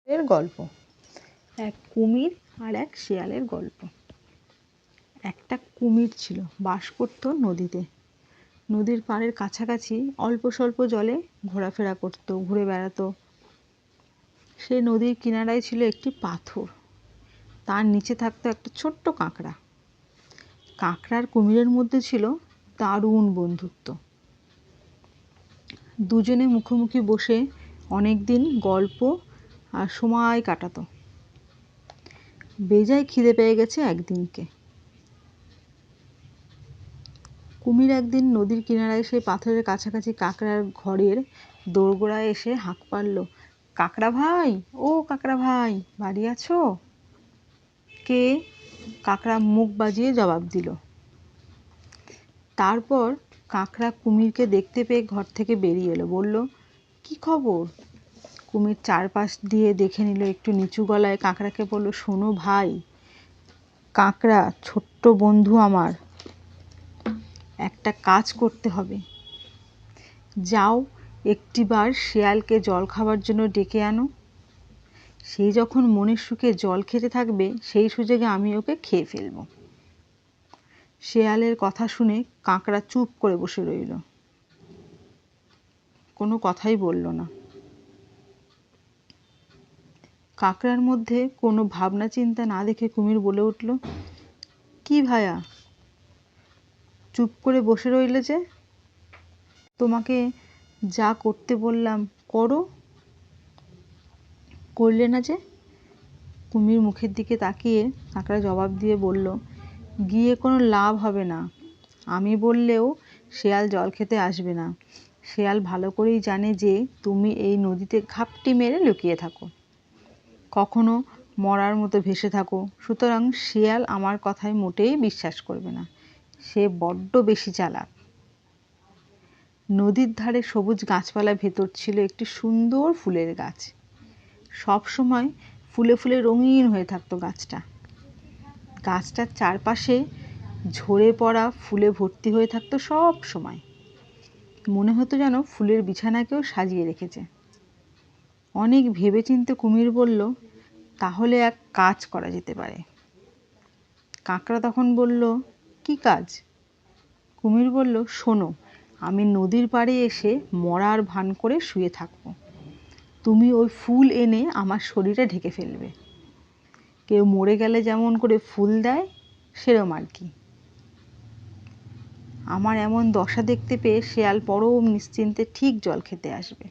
এর গল্প। এক কুমির আর এক শেয়ালের গল্প। একটা কুমির ছিল, বাস করত নদীতে। নদীর পাড়ের কাছাকাছি অল্প স্বল্প জলে ঘোরাফেরা করত, ঘুরে বেড়াতো। সেই নদীর কিনারায় ছিল একটি পাথর, তার নিচে থাকতো একটা ছোট্ট কাঁকড়া। কাঁকড়ার কুমিরের মধ্যে ছিল দারুণ বন্ধুত্ব। দুজনে মুখোমুখি বসে অনেক দিন গল্প আর সময় কাটাতো। বেজায় খিদে পেয়ে গেছে একদিনকে। কুমির একদিন নদীর কিনারায় সেই পাথরের কাছাকাছি কাঁকড়ার ঘরের দোরগোড়ায় এসে হাঁক পারল, কাঁকড়া ভাই, ও কাঁকড়া ভাই, বাড়ি আছো? কে? কাঁকড়া মুখ বাজিয়ে জবাব দিল। তারপর কাঁকড়া কুমিরকে দেখতে পেয়ে ঘর থেকে বেরিয়ে এলো, বলল, কি খবর? কুমির চারপাশ দিয়ে দেখে নিল, একটু নিচু গলায় কাঁকড়াকে বলল, শোনো ভাই কাঁকড়া, ছোট্ট বন্ধু আমার, একটা কাজ করতে হবে। যাও একটিবার শেয়ালকে জল খাবার জন্য ডেকে আনো। সেই যখন মনের সুখে জল খেতে থাকবে, সেই সুযোগে আমি ওকে খেয়ে ফেলব। শেয়ালের কথা শুনে কাঁকড়া চুপ করে বসে রইল, কোনো কথাই বলল না। কাঁকড়ার মধ্যে কোনো ভাবনা চিন্তা না দেখে কুমির বলে উঠল, কি ভায়া, চুপ করে বসে রইলে যে? তোমাকে যা করতে বললাম করলে না যে? কুমির মুখের দিকে তাকিয়ে কাঁকড়া জবাব দিয়ে বলল, গিয়ে কোনো লাভ হবে না। আমি বললেও শেয়াল জল খেতে আসবে না। শেয়াল ভালো করেই জানে যে তুমি এই নদীতে ঘাপটি মেরে লুকিয়ে থাকো, কখনো মরার মতো ভেসে থাকো। সুতরাং শেয়াল আমার কথায় মোটেই বিশ্বাস করবে না, সে বড্ড বেশি চালাক। নদীর ধারে সবুজ গাছপালার ভেতর ছিল একটি সুন্দর ফুলের গাছ। সব সময় ফুলে ফুলে রঙিন হয়ে থাকতো গাছটা। গাছটার চারপাশে ঝরে পড়া ফুলে ভর্তি হয়ে থাকতো সব সময়। মনে হতো যেন ফুলের বিছানাকেও সাজিয়ে রেখেছে। অনেক ভেবেচিন্তে কুমির বলল, তাহলে এক কাজ করা যেতে পারে। কাঁকড়া তখন বলল, কি কাজ? কুমির বলল, শোনো, আমি নদীর পাড়ে এসে মরার ভান করে শুয়ে থাকবো। তুমি ওই ফুল এনে আমার শরীরে ঢেকে ফেলবে। কেউ মরে গেলে যেমন করে ফুল দেয়, সেরম আর কি। আমার এমন দশা দেখতে পেয়ে শেয়াল পরম নিশ্চিন্তে ঠিক জল খেতে আসবে।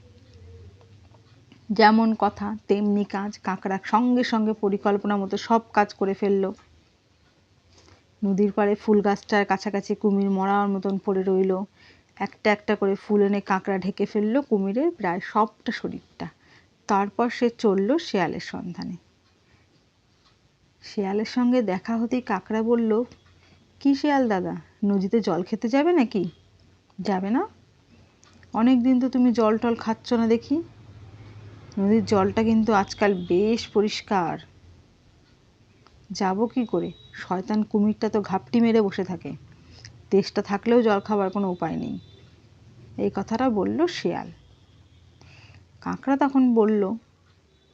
যেমন কথা তেমনি কাজ। কাঁকড়া সঙ্গে সঙ্গে পরিকল্পনা মতো সব কাজ করে ফেলল। নদীর পাড়ে ফুল গাছটার কাছাকাছি কুমির মরার মতন পড়ে রইল। একটা একটা করে ফুল এনে কাঁকড়া ঢেকে ফেলল কুমিরের প্রায় সবটা শরীরটা। তারপর সে চলল শেয়ালের সন্ধানে। শেয়ালের সঙ্গে দেখা হতেই কাঁকড়া বলল, কি শেয়াল দাদা, নদীতে জল খেতে যাবে নাকি? যাবে না? অনেক দিন তো তুমি জল টল খাচ্ছ না দেখি। নদীর জলটা কিন্তু আজকাল বেশ পরিষ্কার। যাব কি করে? শয়তান কুমিরটা তো ঘাপটি মেরে বসে থাকে, তেষ্টা থাকলেও জল খাবার কোনো উপায় নেই। এই কথাটা বলল শেয়াল। কাঁকড়া তখন বলল,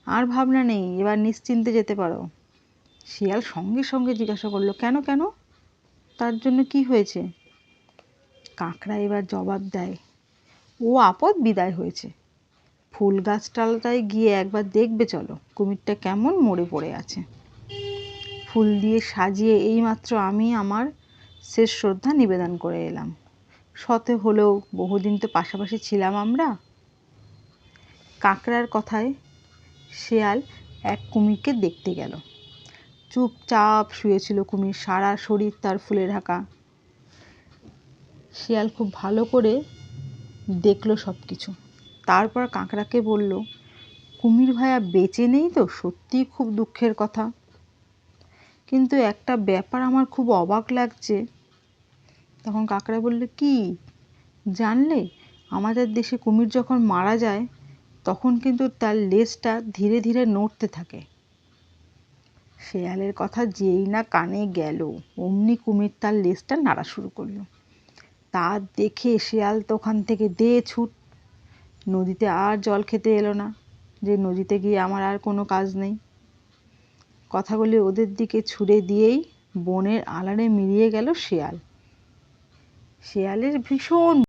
আর ভাবনা নেই, এবার নিশ্চিন্তে যেতে পারো। শিয়াল সঙ্গে সঙ্গে জিজ্ঞাসা করলো, কেন কেন, তার জন্য কি হয়েছে? কাঁকড়া এবার জবাব দেয়, ও আপদ বিদায় হয়েছে। ফুল গাছটালটায় গিয়ে একবার দেখবে চলো, কুমিরটা কেমন মরে পড়ে আছে। ফুল দিয়ে সাজিয়ে এইমাত্র আমি আমার শেষ শ্রদ্ধা নিবেদন করে এলাম। শতে হলেও বহুদিন তো পাশাপাশি ছিলাম আমরা। কাঁকড়ার কথায় শেয়াল এক কুমিরকে দেখতে গেল। চুপচাপ শুয়েছিল কুমির, সারা শরীর তার ফুলে ঢাকা। শিয়াল খুব ভালো করে দেখলো সব কিছু। তারপর কাঁকড়াকে বলল, কুমির ভায়া বেঁচে নেই তো সত্যিই খুব দুঃখের কথা, কিন্তু একটা ব্যাপার আমার খুব অবাক লাগছে। তখন কাঁকড়া বলল, কি জানলে? আমাদের দেশে কুমির যখন মারা যায় তখন কিন্তু তার লেজটা ধীরে ধীরে নড়তে থাকে। শেয়ালের কথা যেই না কানে গেল, অমনি কুমির তার লেজটা নাড়া শুরু করলো। তা দেখে শেয়াল তো ওখান থেকে দে ছুট, নদীতে আর জল খেতে এলো না। যে নদীতে গিয়ে আমার আর কোনো কাজ নেই। কথাগুলি ওদের দিকে ছুড়ে দিয়েই বনের আড়ালে মিলিয়ে গেল শেয়াল। শেয়ালের ভীষণ